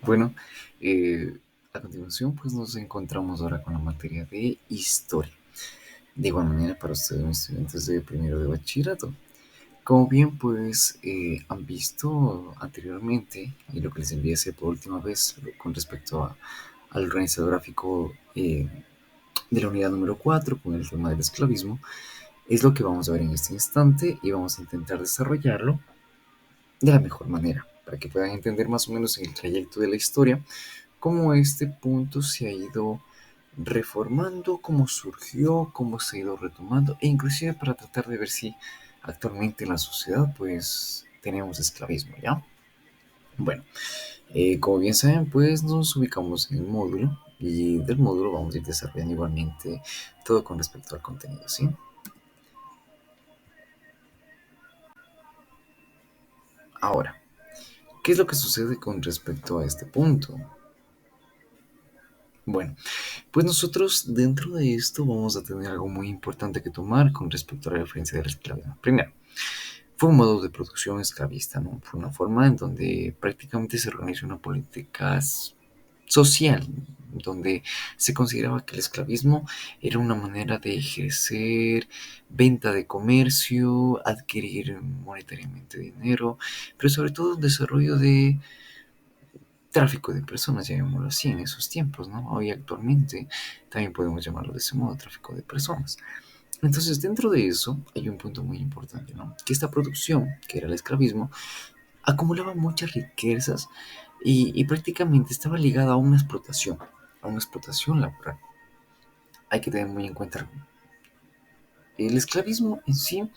Bueno, eh, a continuación pues nos encontramos ahora con la materia de historia. De igual manera para ustedes, mis estudiantes de primero de bachillerato. Como bien pues han visto anteriormente y lo que les envié hace por última vez con respecto al organizador gráfico de la unidad número 4 con el tema del esclavismo, es lo que vamos a ver en este instante y vamos a intentar desarrollarlo de la mejor manera para que puedan entender más o menos en el trayecto de la historia cómo este punto se ha ido reformando, cómo surgió, cómo se ha ido retomando, e inclusive para tratar de ver si actualmente en la sociedad pues tenemos esclavismo, ¿ya? Bueno, como bien saben pues nos ubicamos en el módulo y del módulo vamos a ir desarrollando igualmente todo con respecto al contenido, ¿sí? Ahora, ¿qué es lo que sucede con respecto a este punto? Bueno, pues nosotros dentro de esto vamos a tener algo muy importante que tomar con respecto a la referencia del esclavismo. Primero, fue un modo de producción esclavista, ¿no? Fue una forma en donde prácticamente se organizó una política social, donde se consideraba que el esclavismo era una manera de ejercer venta de comercio, adquirir monetariamente dinero, pero sobre todo un desarrollo de tráfico de personas, llamémoslo así, en esos tiempos, ¿no? Hoy actualmente también podemos llamarlo de ese modo, tráfico de personas. Entonces, dentro de eso hay un punto muy importante, ¿no? Que esta producción, que era el esclavismo, acumulaba muchas riquezas y prácticamente estaba ligada a una explotación laboral. Hay que tener muy en cuenta algo. El esclavismo en sí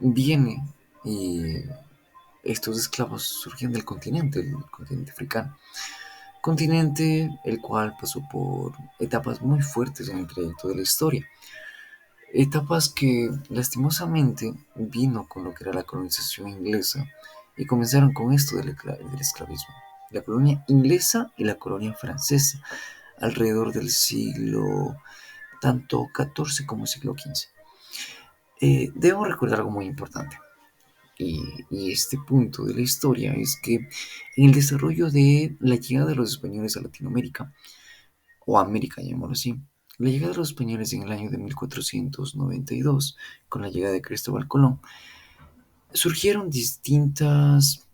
viene y estos esclavos surgían del continente, el continente africano. Continente el cual pasó por etapas muy fuertes en el trayecto de la historia. Etapas que lastimosamente vino con lo que era la colonización inglesa y comenzaron con esto del esclavismo. La colonia inglesa y la colonia francesa alrededor del siglo tanto XIV como siglo XV. Debo recordar algo muy importante. Y este punto de la historia es que en el desarrollo de la llegada de los españoles a Latinoamérica, o América, llamémoslo así, la llegada de los españoles en el año de 1492, con la llegada de Cristóbal Colón, surgieron distintas,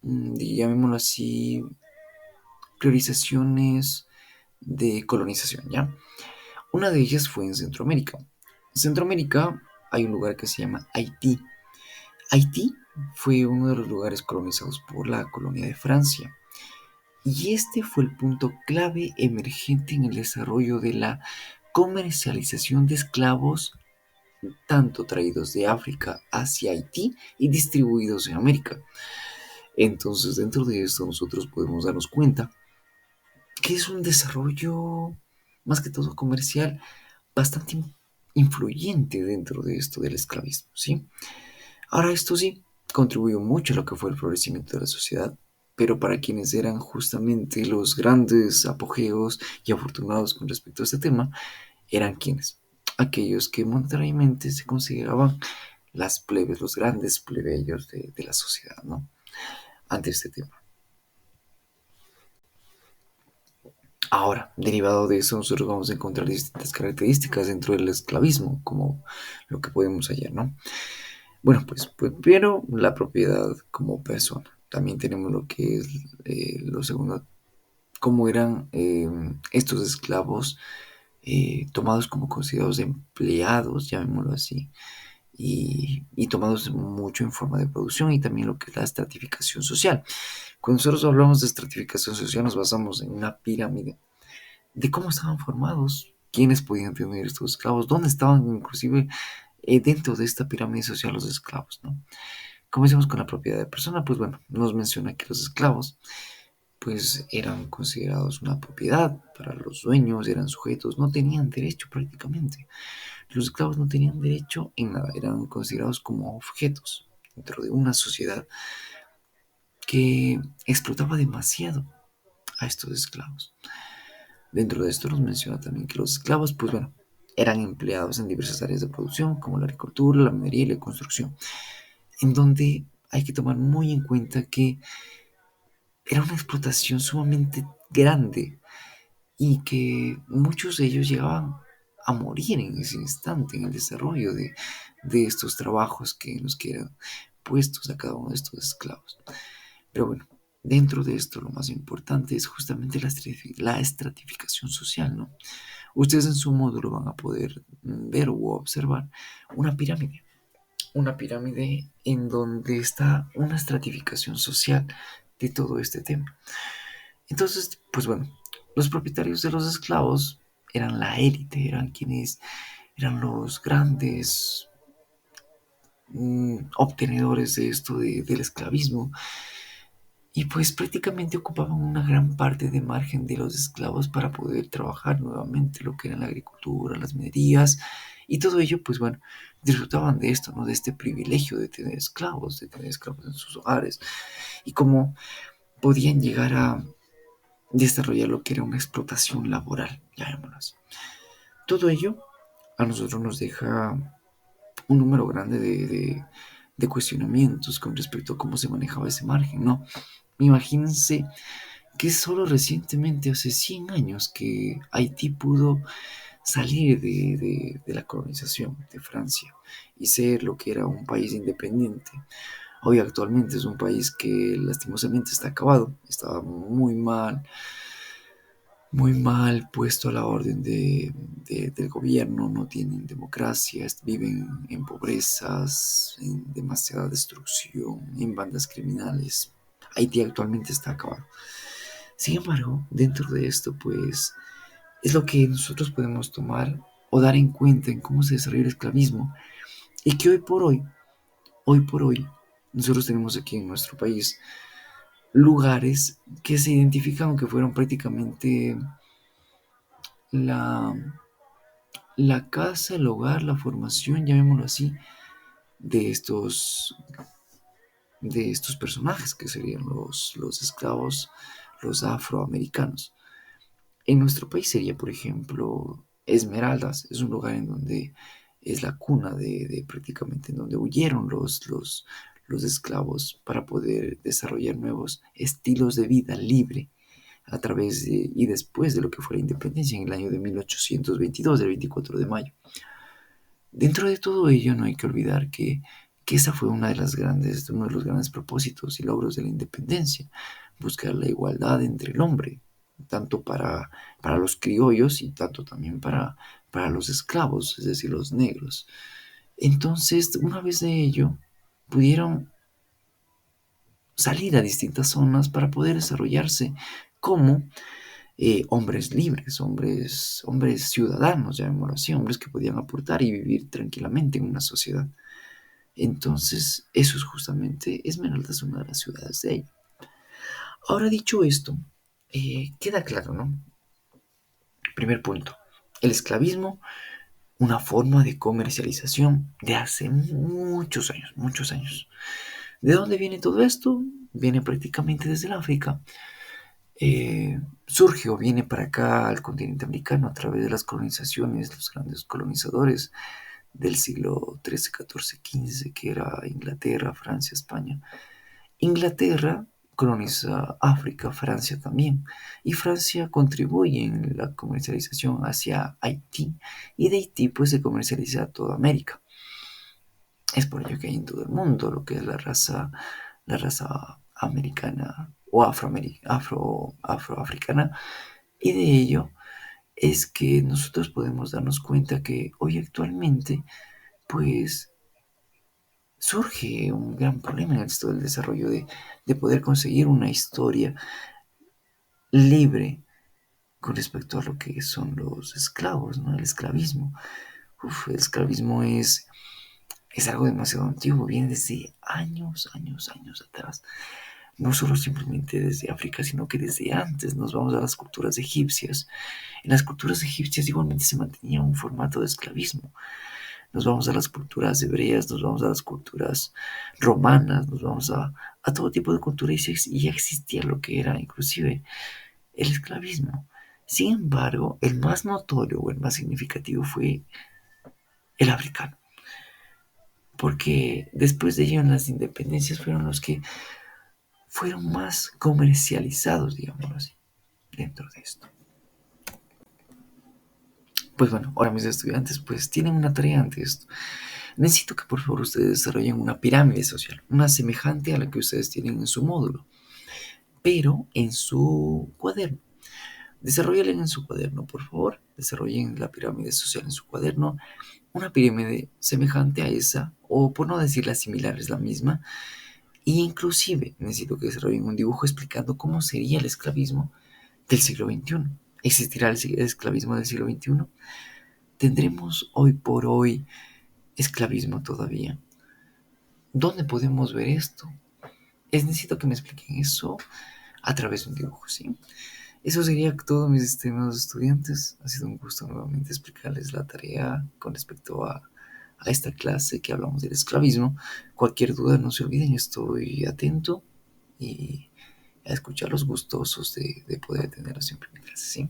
llamémoslo así, priorizaciones de colonización, ¿ya? Una de ellas fue en Centroamérica. En Centroamérica hay un lugar que se llama Haití. Haití fue uno de los lugares colonizados por la colonia de Francia. Y este fue el punto clave emergente en el desarrollo de la comercialización de esclavos, tanto traídos de África hacia Haití y distribuidos en América. Entonces, dentro de esto, nosotros podemos darnos cuenta que es un desarrollo, más que todo comercial, bastante influyente dentro de esto del esclavismo, ¿sí? Ahora, esto sí contribuyó mucho a lo que fue el florecimiento de la sociedad, pero para quienes eran justamente los grandes apogeos y afortunados con respecto a este tema, eran quienes, aquellos que monetariamente se consideraban las plebes, los grandes plebeyos de la sociedad, ¿no? Ante este tema. Ahora, derivado de eso, nosotros vamos a encontrar distintas características dentro del esclavismo, como lo que podemos hallar, ¿no? Bueno, pues primero la propiedad como persona. También tenemos lo que es lo segundo, cómo eran estos esclavos tomados como considerados empleados, llamémoslo así, y tomados mucho en forma de producción y también lo que es la estratificación social. Cuando nosotros hablamos de estratificación social nos basamos en una pirámide de cómo estaban formados, quiénes podían tener estos esclavos, dónde estaban inclusive dentro de esta pirámide social los esclavos, ¿no? Comencemos con la propiedad de persona, pues bueno, nos menciona que los esclavos pues eran considerados una propiedad para los dueños, eran sujetos, no tenían derecho prácticamente. Los esclavos no tenían derecho en nada, eran considerados como objetos dentro de una sociedad que explotaba demasiado a estos esclavos. Dentro de esto nos menciona también que los esclavos, pues bueno, eran empleados en diversas áreas de producción, como la agricultura, la minería y la construcción, en donde hay que tomar muy en cuenta que era una explotación sumamente grande y que muchos de ellos llegaban a morir en ese instante, en el desarrollo de estos trabajos que nos que eran puestos a cada uno de estos esclavos. Pero bueno, dentro de esto lo más importante es justamente la estratificación social, ¿no? Ustedes en su módulo van a poder ver o observar una pirámide. Una pirámide en donde está una estratificación social de todo este tema. Entonces, pues bueno, los propietarios de los esclavos eran la élite, eran quienes eran los grandes obtenedores de esto del esclavismo y pues prácticamente ocupaban una gran parte de margen de los esclavos para poder trabajar nuevamente lo que era la agricultura, las minerías y todo ello, pues bueno, disfrutaban de esto, ¿no? De este privilegio de tener esclavos en sus hogares y cómo podían llegar a desarrollar lo que era una explotación laboral, llamémoslo así. Todo ello a nosotros nos deja un número grande de cuestionamientos con respecto a cómo se manejaba ese margen, ¿no? Imagínense que solo recientemente, hace 100 años, que Haití pudo salir de la colonización de Francia y ser lo que era un país independiente. Hoy actualmente es un país que lastimosamente está acabado, está muy mal puesto a la orden del gobierno, no tienen democracia, viven en pobrezas, en demasiada destrucción, en bandas criminales. Haití actualmente está acabado. Sin embargo, dentro de esto, pues, es lo que nosotros podemos tomar o dar en cuenta en cómo se desarrolla el esclavismo y que hoy por hoy, nosotros tenemos aquí en nuestro país lugares que se identifican que fueron prácticamente la, la casa, el hogar, la formación, llamémoslo así, de estos, de estos personajes que serían los esclavos, los afroamericanos. En nuestro país sería, por ejemplo, Esmeraldas, es un lugar en donde es la cuna de prácticamente en donde huyeron los esclavos para poder desarrollar nuevos estilos de vida libre a través de y después de lo que fue la independencia en el año de 1822, del 24 de mayo. Dentro de todo ello no hay que olvidar que esa fue uno de los grandes propósitos y logros de la independencia, buscar la igualdad entre el hombre, tanto para los criollos y tanto también para los esclavos, es decir, los negros. Entonces, una vez de ello, pudieron salir a distintas zonas para poder desarrollarse como hombres libres, hombres ciudadanos, llamémoslo así, hombres que podían aportar y vivir tranquilamente en una sociedad. Entonces, eso es justamente, Esmeralda es una de las ciudades de ella. Ahora dicho esto, queda claro, ¿no? Primer punto, el esclavismo, una forma de comercialización de hace muchos años, muchos años. ¿De dónde viene todo esto? Viene prácticamente desde el África. Surge o viene para acá al continente americano a través de las colonizaciones, los grandes colonizadores del siglo XIII, XIV, XV, que era Inglaterra, Francia, España. Inglaterra coloniza África, Francia también, y Francia contribuye en la comercialización hacia Haití, y de Haití pues se comercializa a toda América. Es por ello que hay en todo el mundo lo que es la raza americana o afroafricana, y de ello es que nosotros podemos darnos cuenta que hoy actualmente pues surge un gran problema en esto del desarrollo de poder conseguir una historia libre con respecto a lo que son los esclavos, ¿no? El esclavismo. El esclavismo es algo demasiado antiguo, viene desde años, años, años atrás. No solo simplemente desde África, sino que desde antes nos vamos a las culturas egipcias. En las culturas egipcias igualmente se mantenía un formato de esclavismo. Nos vamos a las culturas hebreas, nos vamos a las culturas romanas, nos vamos a todo tipo de culturas y ya existía lo que era inclusive el esclavismo. Sin embargo, el más notorio o el más significativo fue el africano, porque después de ello en las independencias fueron los que fueron más comercializados, digámoslo así, dentro de esto. Pues bueno, ahora mis estudiantes pues tienen una tarea ante esto. Necesito que por favor ustedes desarrollen una pirámide social, una semejante a la que ustedes tienen en su módulo, pero en su cuaderno. Desarrollen en su cuaderno, por favor. Desarrollen la pirámide social en su cuaderno. Una pirámide semejante a esa, o por no decirla similar, es la misma. Y inclusive necesito que desarrollen un dibujo explicando cómo sería el esclavismo del siglo XXI. ¿Existirá el esclavismo del siglo XXI? ¿Tendremos hoy por hoy esclavismo todavía? ¿Dónde podemos ver esto? Necesito que me expliquen eso a través de un dibujo, ¿sí? Eso sería todo, mis estimados estudiantes. Ha sido un gusto nuevamente explicarles la tarea con respecto a esta clase que hablamos del esclavismo. Cualquier duda, no se olviden, estoy atento y a escuchar los gustosos de poder tenerlos siempre en mi clase, ¿sí?